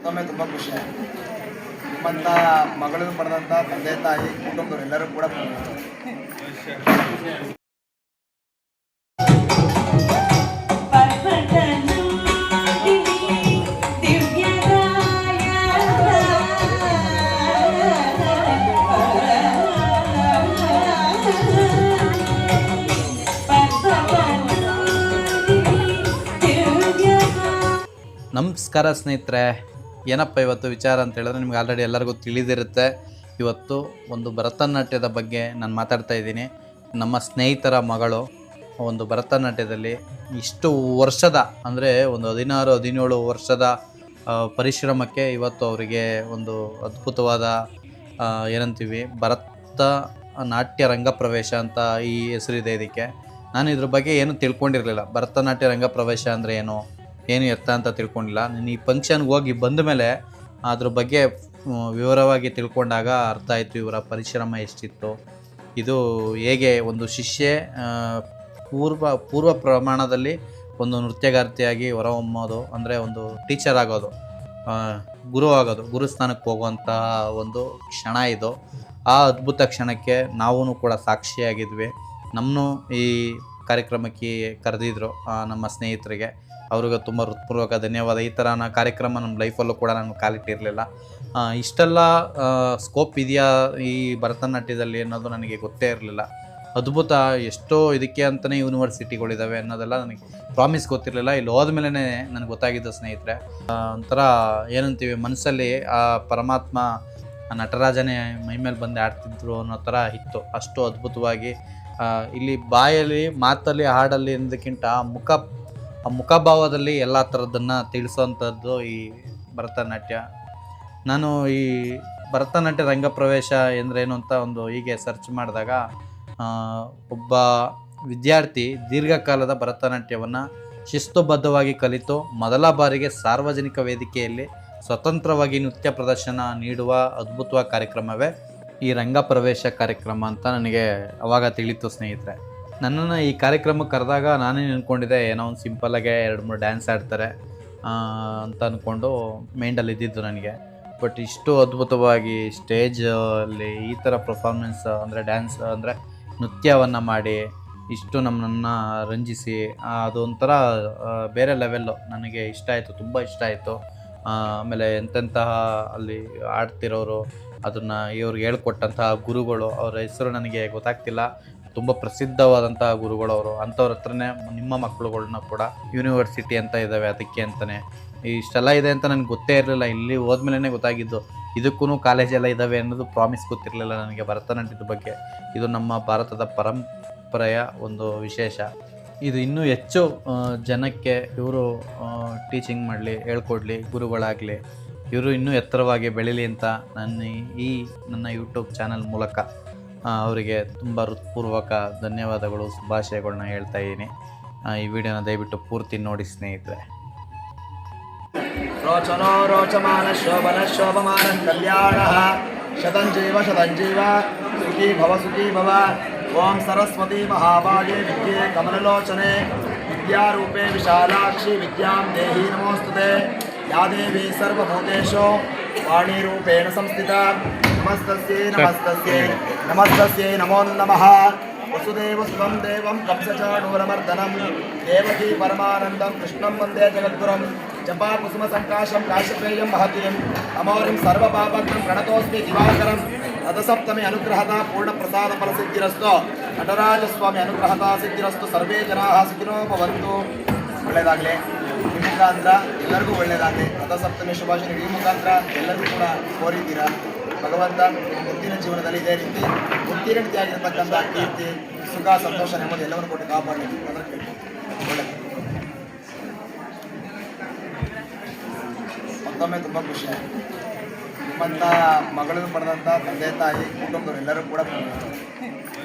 ಮತ್ತೊಮ್ಮೆ ತುಂಬ ಖುಷಿ ಆಯಿತು. ನಿಮ್ಮಂಥ ಮಗಳನ್ನು ಪಡೆದಂಥ ತಂದೆ ತಾಯಿ ಕುಟುಂಬದವರು ಎಲ್ಲರೂ ಕೂಡ ನಮಸ್ಕಾರ ಸ್ನೇಹಿತರೆ. ಏನಪ್ಪ ಇವತ್ತು ವಿಚಾರ ಅಂತ ಹೇಳಿದ್ರೆ ನಿಮ್ಗೆ ಆಲ್ರೆಡಿ ಎಲ್ಲರಿಗೂ ತಿಳಿದಿರುತ್ತೆ. ಇವತ್ತು ಒಂದು ಭರತನಾಟ್ಯದ ಬಗ್ಗೆ ನಾನು ಮಾತಾಡ್ತಾ ಇದ್ದೀನಿ. ನಮ್ಮ ಸ್ನೇಹಿತರ ಮಗಳು ಒಂದು ಭರತನಾಟ್ಯದಲ್ಲಿ ಇಷ್ಟು ವರ್ಷದ ಅಂದರೆ ಒಂದು 16-17 ವರ್ಷದ ಪರಿಶ್ರಮಕ್ಕೆ ಇವತ್ತು ಅವರಿಗೆ ಒಂದು ಅದ್ಭುತವಾದ ಏನಂತೀವಿ ಭರತನಾಟ್ಯ ರಂಗ ಪ್ರವೇಶ ಅಂತ ಈ ಹೆಸರಿದೆ ಇದಕ್ಕೆ. ನಾನು ಇದ್ರ ಬಗ್ಗೆ ಏನು ತಿಳ್ಕೊಂಡಿರಲಿಲ್ಲ. ಭರತನಾಟ್ಯ ರಂಗ ಪ್ರವೇಶ ಅಂದರೆ ಏನು ಎತ್ತ ಅಂತ ತಿಳ್ಕೊಂಡಿಲ್ಲ. ನಾನು ಈ ಫಂಕ್ಷನ್ಗೆ ಹೋಗಿ ಬಂದ ಮೇಲೆ ಅದ್ರ ಬಗ್ಗೆ ವಿವರವಾಗಿ ತಿಳ್ಕೊಂಡಾಗ ಅರ್ಥ ಆಯಿತು ಇವರ ಪರಿಶ್ರಮ ಎಷ್ಟಿತ್ತು. ಇದು ಹೇಗೆ ಒಂದು ಶಿಷ್ಯೆ ಪೂರ್ವ ಪ್ರಮಾಣದಲ್ಲಿ ಒಂದು ನೃತ್ಯಗಾರ್ತಿಯಾಗಿ ಹೊರಹೊಮ್ಮೋದು, ಅಂದರೆ ಒಂದು ಟೀಚರ್ ಆಗೋದು, ಗುರು ಆಗೋದು, ಗುರುಸ್ಥಾನಕ್ಕೆ ಹೋಗುವಂತಹ ಒಂದು ಕ್ಷಣ ಇದು. ಆ ಅದ್ಭುತ ಕ್ಷಣಕ್ಕೆ ನಾವೂ ಕೂಡ ಸಾಕ್ಷಿಯಾಗಿದ್ವಿ. ನಮ್ಮನ್ನು ಈ ಕಾರ್ಯಕ್ರಮಕ್ಕೆ ಕರೆದಿದ್ರು ನಮ್ಮ ಸ್ನೇಹಿತರಿಗೆ. ಅವ್ರಿಗೆ ತುಂಬ ಹೃತ್ಪೂರ್ವಕ ಧನ್ಯವಾದ. ಈ ಥರ ಕಾರ್ಯಕ್ರಮ ನಮ್ಮ ಲೈಫಲ್ಲೂ ಕೂಡ ನಾನು ಕಾಲಿಟ್ಟಿರಲಿಲ್ಲ. ಇಷ್ಟೆಲ್ಲ ಸ್ಕೋಪ್ ಇದೆಯಾ ಈ ಭರತನಾಟ್ಯದಲ್ಲಿ ಅನ್ನೋದು ನನಗೆ ಗೊತ್ತೇ ಇರಲಿಲ್ಲ. ಅದ್ಭುತ, ಎಷ್ಟೋ ಇದಕ್ಕೆ ಅಂತಲೇ ಯೂನಿವರ್ಸಿಟಿಗಳಿದ್ದಾವೆ ಅನ್ನೋದೆಲ್ಲ ನನಗೆ ಪ್ರಾಮಿಸ್ ಗೊತ್ತಿರಲಿಲ್ಲ. ಇಲ್ಲಿ ಹೋದ್ಮೇಲೆ ನನಗೆ ಗೊತ್ತಾಗಿದ್ದು ಸ್ನೇಹಿತರೆ. ಒಂಥರ ಏನಂತೀವಿ, ಮನಸ್ಸಲ್ಲಿ ಆ ಪರಮಾತ್ಮ ನಟರಾಜನೇ ಮೈಮೇಲೆ ಬಂದು ಆಡ್ತಿದ್ರು ಅನ್ನೋ ಥರ ಇತ್ತು. ಅಷ್ಟು ಅದ್ಭುತವಾಗಿ ಇಲ್ಲಿ ಬಾಯಲ್ಲಿ, ಮಾತಲ್ಲಿ, ಹಾಡಲ್ಲಿ ಅನ್ನೋದಕ್ಕಿಂತ ಮುಖಭಾವದಲ್ಲಿ ಎಲ್ಲ ಥರದ್ದನ್ನು ತಿಳಿಸೋವಂಥದ್ದು ಈ ಭರತನಾಟ್ಯ. ನಾನು ಈ ಭರತನಾಟ್ಯ ರಂಗ ಪ್ರವೇಶ ಎಂದರೇನು ಅಂತ ಹೀಗೆ ಸರ್ಚ್ ಮಾಡಿದಾಗ ಒಬ್ಬ ವಿದ್ಯಾರ್ಥಿ ದೀರ್ಘಕಾಲದ ಭರತನಾಟ್ಯವನ್ನು ಶಿಸ್ತುಬದ್ಧವಾಗಿ ಕಲಿತು ಮೊದಲ ಬಾರಿಗೆ ಸಾರ್ವಜನಿಕ ವೇದಿಕೆಯಲ್ಲಿ ಸ್ವತಂತ್ರವಾಗಿ ನೃತ್ಯ ಪ್ರದರ್ಶನ ನೀಡುವ ಅದ್ಭುತವಾದ ಕಾರ್ಯಕ್ರಮವೇ ಈ ರಂಗ ಪ್ರವೇಶ ಕಾರ್ಯಕ್ರಮ ಅಂತ ನನಗೆ ಅವಾಗ ತಿಳಿತು ಸ್ನೇಹಿತರೆ. ನನ್ನನ್ನು ಈ ಕಾರ್ಯಕ್ರಮಕ್ಕೆ ಕರೆದಾಗ ನಾನೇ ಅಂದ್ಕೊಂಡಿದ್ದೆ ಏನೋ ಒಂದು ಸಿಂಪಲ್ಲಾಗೆ 2-3 ಡ್ಯಾನ್ಸ್ ಆಡ್ತಾರೆ ಅಂತ ಅಂದ್ಕೊಂಡು ಮೈಂಡಲ್ಲಿ ಇದ್ದಿದ್ದು ನನಗೆ. ಬಟ್ ಇಷ್ಟು ಅದ್ಭುತವಾಗಿ ಸ್ಟೇಜಲ್ಲಿ ಈ ಥರ ಪರ್ಫಾರ್ಮೆನ್ಸ್ ಅಂದರೆ ಡ್ಯಾನ್ಸ್ ಅಂದರೆ ನೃತ್ಯವನ್ನು ಮಾಡಿ ಇಷ್ಟು ನಮ್ಮನ್ನು ರಂಜಿಸಿ ಅದೊಂಥರ ಬೇರೆ ಲೆವೆಲ್ಲು. ನನಗೆ ಇಷ್ಟ ಆಯಿತು, ತುಂಬ ಇಷ್ಟ ಆಯಿತು. ಆಮೇಲೆ ಎಂತೆಂತಹ ಅಲ್ಲಿ ಆಡ್ತಿರೋರು, ಅದನ್ನು ಇವ್ರಿಗೆ ಹೇಳ್ಕೊಟ್ಟಂತಹ ಗುರುಗಳು, ಅವರ ಹೆಸರು ನನಗೆ ಗೊತ್ತಾಗ್ತಿಲ್ಲ, ತುಂಬ ಪ್ರಸಿದ್ಧವಾದಂತಹ ಗುರುಗಳು ಅವರು. ಅಂಥವ್ರ ಹತ್ರನೇ ನಿಮ್ಮ ಮಕ್ಕಳುಗಳನ್ನ ಕೂಡ ಯೂನಿವರ್ಸಿಟಿ ಅಂತ ಇದ್ದಾವೆ ಅದಕ್ಕೆ ಅಂತಲೇ. ಇಷ್ಟೆಲ್ಲ ಇದೆ ಅಂತ ನನಗೆ ಗೊತ್ತೇ ಇರಲಿಲ್ಲ. ಇಲ್ಲಿ ಹೋದ್ಮೇಲೆ ಗೊತ್ತಾಗಿದ್ದು ಇದಕ್ಕೂ ಕಾಲೇಜೆಲ್ಲ ಇದ್ದಾವೆ ಅನ್ನೋದು ಪ್ರಾಮಿಸ್ ಗೊತ್ತಿರಲಿಲ್ಲ ನನಗೆ ಭರತನಾಟ್ಯದ ಬಗ್ಗೆ. ಇದು ನಮ್ಮ ಭಾರತದ ಪರಂಪರೆಯ ಒಂದು ವಿಶೇಷ. ಇದು ಇನ್ನೂ ಹೆಚ್ಚು ಜನಕ್ಕೆ ಇವರು ಟೀಚಿಂಗ್ ಮಾಡಲಿ, ಹೇಳ್ಕೊಡ್ಲಿ, ಗುರುಗಳಾಗಲಿ, ಇವರು ಇನ್ನೂ ಎತ್ತರವಾಗಿ ಬೆಳೀಲಿ ಅಂತ ನನ್ನ ಯೂಟ್ಯೂಬ್ ಚಾನಲ್ ಮೂಲಕ ಅವರಿಗೆ ತುಂಬ ಹೃತ್ಪೂರ್ವಕ ಧನ್ಯವಾದಗಳು, ಶುಭಾಶಯಗಳನ್ನ ಹೇಳ್ತಾ ಇದ್ದೀನಿ. ಈ ವಿಡಿಯೋನ ದಯವಿಟ್ಟು ಪೂರ್ತಿ ನೋಡಿ ಸ್ನೇಹಿತರೆ. ರೋಚನೋ ರೋಚಮಾನ ಶೋಭನ ಶೋಭಮಾನ ಕಲ್ಯಾಣ ಶತಂಜೀವ ಶತಂಜೀವ ಸುಖೀ ಭವ. ಓಂ ಸರಸ್ವತಿ ಮಹಾಭಾಗೆ ವಿದ್ಯೆ ಕಮಲಲೋಚನೆ ವಿದ್ಯಾರೂಪೇ ವಿಶಾಲಾಕ್ಷಿ ವಿದ್ಯಾಂ ದೇಹಿ ನಮೋಸ್ತುತೆ. ಯಾ ದೇವಿ ಸರ್ವಭೂತೇಷು ವಾಣಿರೂಪೇಣ ಸಂಸ್ಥಿತಾ. ನಮಸ್ತಸ್ಯೈ ನಮೋ ನಮಃ. ವಸುದೇವಸುತಂ ದೇವಂ ಕಂಸಚಾಣೂರಮರ್ದನಂ ದೇವಕೀ ಪರಮಾನಂದಂ ಕೃಷ್ಣಂ ವಂದೇ ಜಗದ್ಗುರುಂ. ಜಪಾ ಕುಸುಮ ಸಂಕಾಶಂ ಕಾಶಪೇಯಂ ಮಹತೀಂ ಅಮೌರಿಂ ಸರ್ವಪಾಪಗ್ನಂ ಪ್ರಣತೋಸ್ಮಿ ದಿವಾಕರಂ. ರಥಸಪ್ತಮಿ ಅನುಗ್ರಹದ ಪೂರ್ಣ ಪ್ರಸಾದ ಫಲಸಿದ್ಧಿರಸ್ತು. ನಟರಾಜಸ್ವಾಮಿ ಅನುಗ್ರಹದ ಸಿದ್ಧಿರಸ್ತು. ಸರ್ವೇ ಜನಾಃ ಸುಖಿನೋ ಭವಂತು. ಒಳ್ಳೆಯದಾಗಲಿ. ಈ ಮುಖಾಂತರ ಎಲ್ಲರಿಗೂ ಒಳ್ಳೆಯದಾಗಲಿ. ರಥಸಪ್ತಮಿ ಶುಭಾಶಯ ಈ ಮುಖಾಂತರ ಎಲ್ಲರಿಗೂ ಕೂಡ ಕೋರಿದ್ದೀರಾ. ಭಗವಂತ ಮುಂದಿನ ಜೀವನದಲ್ಲಿ ಇದೇ ರೀತಿ ಉತ್ತೀರ್ಣತೆಯಾಗಿರ್ತಕ್ಕಂಥ ಕೀರ್ತಿ, ಸುಖ, ಸಂತೋಷ, ನೆಮ್ಮದಿ ಎಲ್ಲವನ್ನು ಕೊಟ್ಟು ಕಾಪಾಡಲಿ. ಒಳ್ಳೆಯದು. ಮತ್ತೊಮ್ಮೆ ತುಂಬ ಖುಷಿ ಆಯಿತು. ನಿಮ್ಮಂಥ ಮಗಳನ್ನು ಪಡೆದಂಥ ತಂದೆ ತಾಯಿ ಕುಟುಂಬದವರು ಎಲ್ಲರೂ ಕೂಡ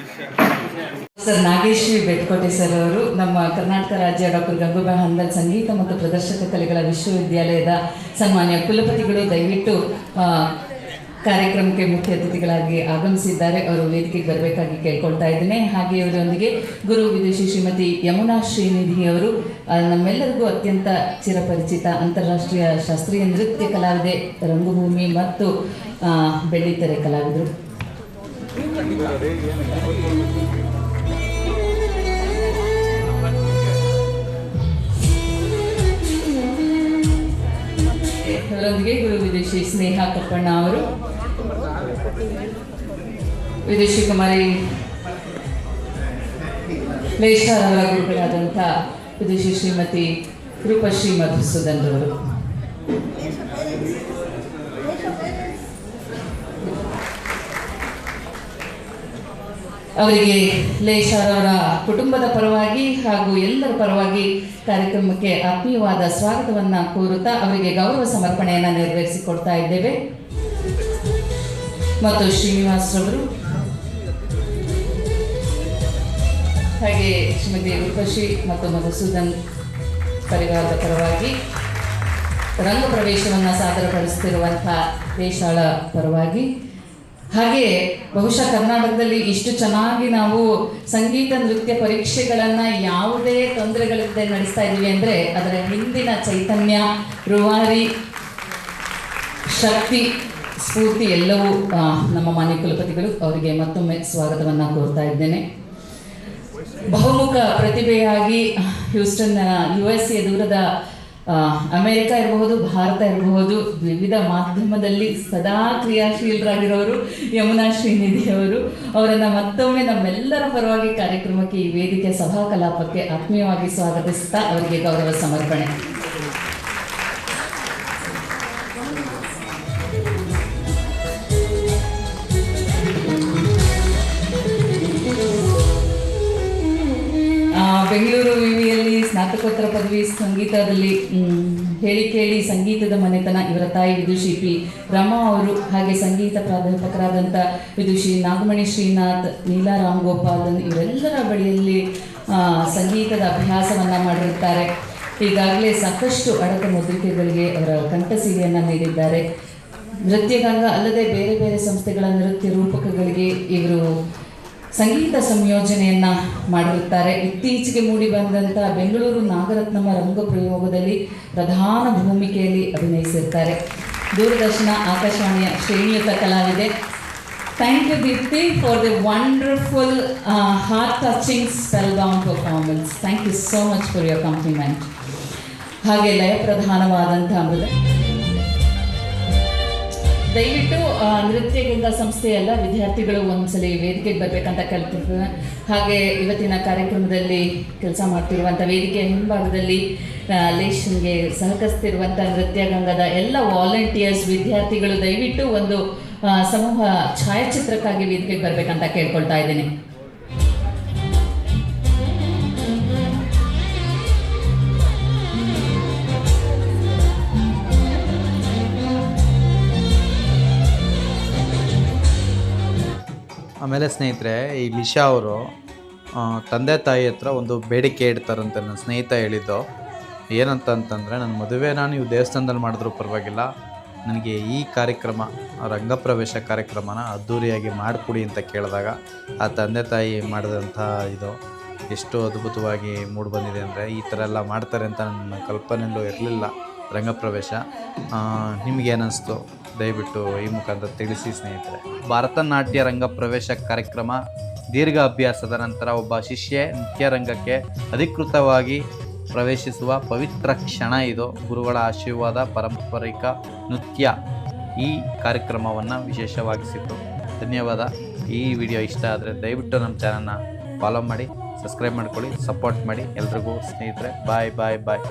ಸರ್ ನಾಗೇಶ್ವರಿ ಬೆಟ್ಕೋಟೆ ಸರ್ ಅವರು ನಮ್ಮ ಕರ್ನಾಟಕ ರಾಜ್ಯ ಡಾಕ್ಟರ್ ಗಂಗೂಬಾಯಿ ಹಾನಗಲ್ ಸಂಗೀತ ಮತ್ತು ಪ್ರದರ್ಶಕ ಕಲೆಗಳ ವಿಶ್ವವಿದ್ಯಾಲಯದ ಸನ್ಮಾನ್ಯ ಕುಲಪತಿಗಳು. ದಯವಿಟ್ಟು ಕಾರ್ಯಕ್ರಮಕ್ಕೆ ಮುಖ್ಯ ಅತಿಥಿಗಳಾಗಿ ಆಗಮಿಸಿದ್ದಾರೆ. ಅವರು ವೇದಿಕೆಗೆ ಬರಬೇಕಾಗಿ ಕೇಳ್ಕೊಳ್ತಾ ಇದ್ದೇನೆ. ಹಾಗೆ ಇವರೊಂದಿಗೆ ಗುರು ವಿದುಷಿ ಶ್ರೀಮತಿ ಯಮುನಾ ಶ್ರೀನಿಧಿ ಅವರು ನಮ್ಮೆಲ್ಲರಿಗೂ ಅತ್ಯಂತ ಚಿರಪರಿಚಿತ ಅಂತಾರಾಷ್ಟ್ರೀಯ ಶಾಸ್ತ್ರೀಯ ನೃತ್ಯ ಕಲಾವಿದೆ, ರಂಗಭೂಮಿ ಮತ್ತು ಬೆಳ್ಳಿತೆರೆ ಕಲಾವಿದರು. ಅವರೊಂದಿಗೆ ಗುರು ವಿದುಷಿ ಸ್ನೇಹ ಕಪ್ಪಣ್ಣ ಅವರು, ವಿದುಷಿ ಕುಮಾರಿ ಲೇಷಾರ್ ಅವರ ಗುರುಗಳಾದಂಥ ವಿದುಷಿ ಶ್ರೀಮತಿ ರೂಪಶ್ರೀ ಮಧುಸೂದನ್ ಅವರು. ಅವರಿಗೆ ಲೇಷಾರ್ ಅವರ ಕುಟುಂಬದ ಪರವಾಗಿ ಹಾಗೂ ಎಲ್ಲರ ಪರವಾಗಿ ಕಾರ್ಯಕ್ರಮಕ್ಕೆ ಆತ್ಮೀಯವಾದ ಸ್ವಾಗತವನ್ನು ಕೋರುತ್ತಾ ಅವರಿಗೆ ಗೌರವ ಸಮರ್ಪಣೆಯನ್ನು ನೆರವೇರಿಸಿಕೊಡ್ತಾ ಇದ್ದೇವೆ. ಮತ್ತು ಶ್ರೀನಿವಾಸ್ ರವರು ಹಾಗೆ ಶ್ರೀಮತಿ ರೂಪಶ್ರೀ ಮತ್ತು ಮಧುಸೂದನ್ ಪರಿವಾರದ ಪರವಾಗಿ ರಂಗ ಪ್ರವೇಶವನ್ನು ಸಾದರಪಡಿಸುತ್ತಿರುವಂಥ ದೇಶಾಳ ಪರವಾಗಿ, ಹಾಗೆ ಬಹುಶಃ ಕರ್ನಾಟಕದಲ್ಲಿ ಇಷ್ಟು ಚೆನ್ನಾಗಿ ನಾವು ಸಂಗೀತ ನೃತ್ಯ ಪರೀಕ್ಷೆಗಳನ್ನು ಯಾವುದೇ ತೊಂದರೆಗಳಿಲ್ಲದೆ ನಡೆಸ್ತಾ ಇದ್ದೀವಿ ಅಂದರೆ ಅದರ ಹಿಂದಿನ ಚೈತನ್ಯ, ರೂವಾರಿ, ಶಕ್ತಿ, ಸ್ಫೂರ್ತಿ ಎಲ್ಲವೂ ನಮ್ಮ ಮಾನ್ಯ ಕುಲಪತಿಗಳು. ಅವರಿಗೆ ಮತ್ತೊಮ್ಮೆ ಸ್ವಾಗತವನ್ನು ಕೋರ್ತಾ ಇದ್ದೇನೆ. ಬಹುಮುಖ ಪ್ರತಿಭೆಯಾಗಿ ಹ್ಯೂಸ್ಟನ್ USA ದೂರದ ಅಮೆರಿಕ ಇರಬಹುದು, ಭಾರತ ಇರಬಹುದು, ವಿವಿಧ ಮಾಧ್ಯಮದಲ್ಲಿ ಸದಾ ಕ್ರಿಯಾಶೀಲರಾಗಿರೋರು ಯಮುನಾ ಶ್ರೀನಿಧಿ ಅವರು. ಅವರನ್ನು ಮತ್ತೊಮ್ಮೆ ನಮ್ಮೆಲ್ಲರ ಪರವಾಗಿ ಕಾರ್ಯಕ್ರಮಕ್ಕೆ, ಈ ವೇದಿಕೆ ಸಭಾ ಕಲಾಪಕ್ಕೆ ಆತ್ಮೀಯವಾಗಿ ಸ್ವಾಗತಿಸುತ್ತಾ ಅವರಿಗೆ ಗೌರವ ಸಮರ್ಪಣೆ. ಬೆಂಗಳೂರು ವಿವಿಯಲ್ಲಿ ಸ್ನಾತಕೋತ್ತರ ಪದವಿ ಸಂಗೀತದಲ್ಲಿ ಹೇಳಿ ಕೇಳಿ ಸಂಗೀತದ ಮನೆತನ ಇವರ ತಾಯಿ ವಿದುಷಿ ಪಿ ರಮಾ ಅವರು, ಹಾಗೆ ಸಂಗೀತ ಪ್ರಾಧ್ಯಾಪಕರಾದಂಥ ವಿದುಷಿ ನಾಗಮಣಿ ಶ್ರೀನಾಥ್, ನೀಲಾ ರಾಮ್ ಗೋಪಾಲನ್ ಇವರೆಲ್ಲರ ಬಳಿಯಲ್ಲಿ ಸಂಗೀತದ ಅಭ್ಯಾಸವನ್ನು ಮಾಡಿರುತ್ತಾರೆ. ಈಗಾಗಲೇ ಸಾಕಷ್ಟು ಅಡಕ ಮುದ್ರಿಕೆಗಳಿಗೆ ಅವರ ಕಂಠಸಿರಿಯನ್ನು ನೀಡಿದ್ದಾರೆ. ನೃತ್ಯಗಂಗ ಅಲ್ಲದೆ ಬೇರೆ ಬೇರೆ ಸಂಸ್ಥೆಗಳ ನೃತ್ಯ ರೂಪಕಗಳಿಗೆ ಇವರು ಸಂಗೀತ ಸಂಯೋಜನೆಯನ್ನು ಮಾಡಿರುತ್ತಾರೆ. ಇತ್ತೀಚೆಗೆ ಮೂಡಿ ಬಂದಂಥ ಬೆಂಗಳೂರು ನಾಗರತ್ನಮ್ಮ ರಂಗಪ್ರಯೋಗದಲ್ಲಿ ಪ್ರಧಾನ ಭೂಮಿಕೆಯಲ್ಲಿ ಅಭಿನಯಿಸಿರ್ತಾರೆ. ದೂರದರ್ಶನ, ಆಕಾಶವಾಣಿಯ ಶ್ರೇಣಿಯುತ ಕಲಾವಿದೆ. Thank you Deepti for the wonderful heart touching spellbound performance. Thank you so much for your compliment. ಹಾಗೆ ಲಯ ಪ್ರಧಾನವಾದಂಥ ಅಮೃತ. ದಯವಿಟ್ಟು ನೃತ್ಯಗಂಗ ಸಂಸ್ಥೆಯಲ್ಲ ವಿದ್ಯಾರ್ಥಿಗಳು ಒಂದ್ಸಲ ವೇದಿಕೆಗೆ ಬರಬೇಕಂತ ಕೇಳ್ತಿರ್ತಾರೆ. ಹಾಗೆ ಇವತ್ತಿನ ಕಾರ್ಯಕ್ರಮದಲ್ಲಿ ಕೆಲಸ ಮಾಡ್ತಿರುವಂಥ ವೇದಿಕೆಯ ಹಿಂಭಾಗದಲ್ಲಿ ಲೇಷನ್ಗೆ ಸಹಕರಿಸ್ತಿರುವಂಥ ನೃತ್ಯಗಂಗದ ಎಲ್ಲ ವಾಲಂಟಿಯರ್ಸ್, ವಿದ್ಯಾರ್ಥಿಗಳು ದಯವಿಟ್ಟು ಒಂದು ಸಮೂಹ ಛಾಯಾಚಿತ್ರಕ್ಕಾಗಿ ವೇದಿಕೆಗೆ ಬರಬೇಕಂತ ಕೇಳ್ಕೊಳ್ತಾ ಇದ್ದೀನಿ. ಆಮೇಲೆ ಸ್ನೇಹಿತರೆ, ಈ ಲಿಶಾ ಅವರು ತಂದೆ ತಾಯಿ ಹತ್ರ ಒಂದು ಬೇಡಿಕೆ ಇಡ್ತಾರಂತೆ. ನನ್ನ ಸ್ನೇಹಿತ ಹೇಳಿದ್ದು ಏನಂತಂದರೆ, ನನ್ನ ಮದುವೆನ ನೀವು ದೇವಸ್ಥಾನದಲ್ಲಿ ಮಾಡಿದ್ರೂ ಪರವಾಗಿಲ್ಲ, ನನಗೆ ಈ ಕಾರ್ಯಕ್ರಮ ರಂಗಪ್ರವೇಶ ಕಾರ್ಯಕ್ರಮನ ಅದ್ಧೂರಿಯಾಗಿ ಮಾಡಿಕೊಡಿ ಅಂತ ಕೇಳಿದಾಗ ಆ ತಂದೆ ತಾಯಿ ಮಾಡಿದಂಥ ಇದು ಎಷ್ಟು ಅದ್ಭುತವಾಗಿ ಮೂಡಿಬಂದಿದೆ ಅಂದರೆ, ಈ ಥರ ಎಲ್ಲ ಮಾಡ್ತಾರೆ ಅಂತ ನನ್ನ ಕಲ್ಪನೆಯಲ್ಲೂ ಇರಲಿಲ್ಲ ರಂಗಪ್ರವೇಶ. ನಿಮಗೇನಿಸ್ತು ದಯವಿಟ್ಟು ಈ ಮುಖಾಂತರ ತಿಳಿಸಿ ಸ್ನೇಹಿತರೆ. ಭರತನಾಟ್ಯ ರಂಗಪ್ರವೇಶ ಕಾರ್ಯಕ್ರಮ ದೀರ್ಘ ಅಭ್ಯಾಸದ ನಂತರ ಒಬ್ಬ ಶಿಷ್ಯೆ ನೃತ್ಯ ರಂಗಕ್ಕೆ ಅಧಿಕೃತವಾಗಿ ಪ್ರವೇಶಿಸುವ ಪವಿತ್ರ ಕ್ಷಣ ಇದು. ಗುರುಗಳ ಆಶೀರ್ವಾದ, ಪಾರಂಪರಿಕ ನೃತ್ಯ ಈ ಕಾರ್ಯಕ್ರಮವನ್ನು ವಿಶೇಷವಾಗಿಸಿತ್ತು. ಧನ್ಯವಾದ. ಈ ವಿಡಿಯೋ ಇಷ್ಟ ಆದರೆ ದಯವಿಟ್ಟು ನಮ್ಮ ಚಾನಲ್ನ ಫಾಲೋ ಮಾಡಿ, ಸಬ್ಸ್ಕ್ರೈಬ್ ಮಾಡ್ಕೊಳ್ಳಿ, ಸಪೋರ್ಟ್ ಮಾಡಿ. ಎಲ್ರಿಗೂ ಸ್ನೇಹಿತರೆ ಬಾಯ್ ಬಾಯ್ ಬಾಯ್.